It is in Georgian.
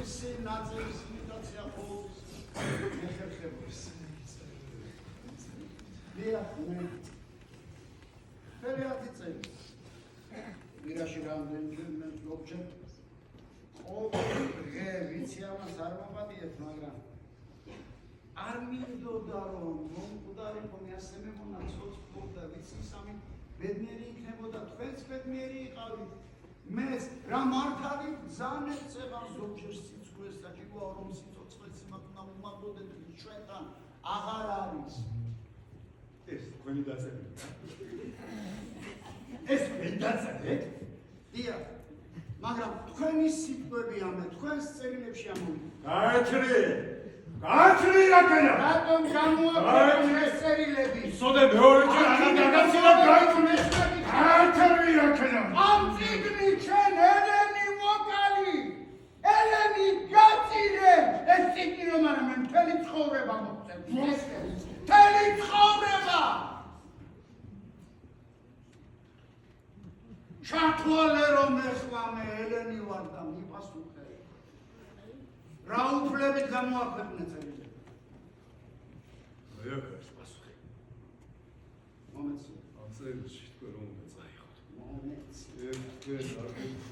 მისი ნაწილის იმიტაცია ყოველთვის ეხერხებოდეს. დიახ, მე ფერიათი წელი ვირაში რამდენჯერმე მოგჩენ ყოველ დღე ვიცი ამას არ მოვადიეთ, მაგრამ არ მინდოდა რომ მომკვდარი ხომ ასე მემონა ცოცხლობდა ვიცი სამი ბედნიერი იქნებოდა თქვენც ბედნიერი იყავით მეც რა მართალი ბრძანეთ წეღარ ზოგჯერ სიცოცხლეს საჭიროა რომ სიცოცხლეს იმათ უნდა უმაგროდეთ ჩვენთან აღარ არის ეს თქვენი დაწესება ეს თქვენი დაწესება დიახ მაგრამ თქვენი სიტყვები ამე თქვენს წერილებში ამოვიდა გააჩრი რაკენა რატომ გამოაქვეყნე ეს წერილები სოდე მეორეჯერ აღარ გაგაცილებ გაიჩნდეს გააჩრი რაკენა ამ წიგნი ჩვენ ელენი ვოკალი ელენი გაწირე ეს წიგნი რომ არა მე მთელი ცხოვრება მოგწევ მთელი ცხოვრება ჩათვალე რომ ეხლა მე ელენი ვარ და მიპასუხე რა უფლებით გამოაქვეყნე წერილები? რა აქვს პასუხი? მომეცი. ამ წერილში თქვენ რომ უნდა წაიღოთ. მომეცი. ეს თქვენ არ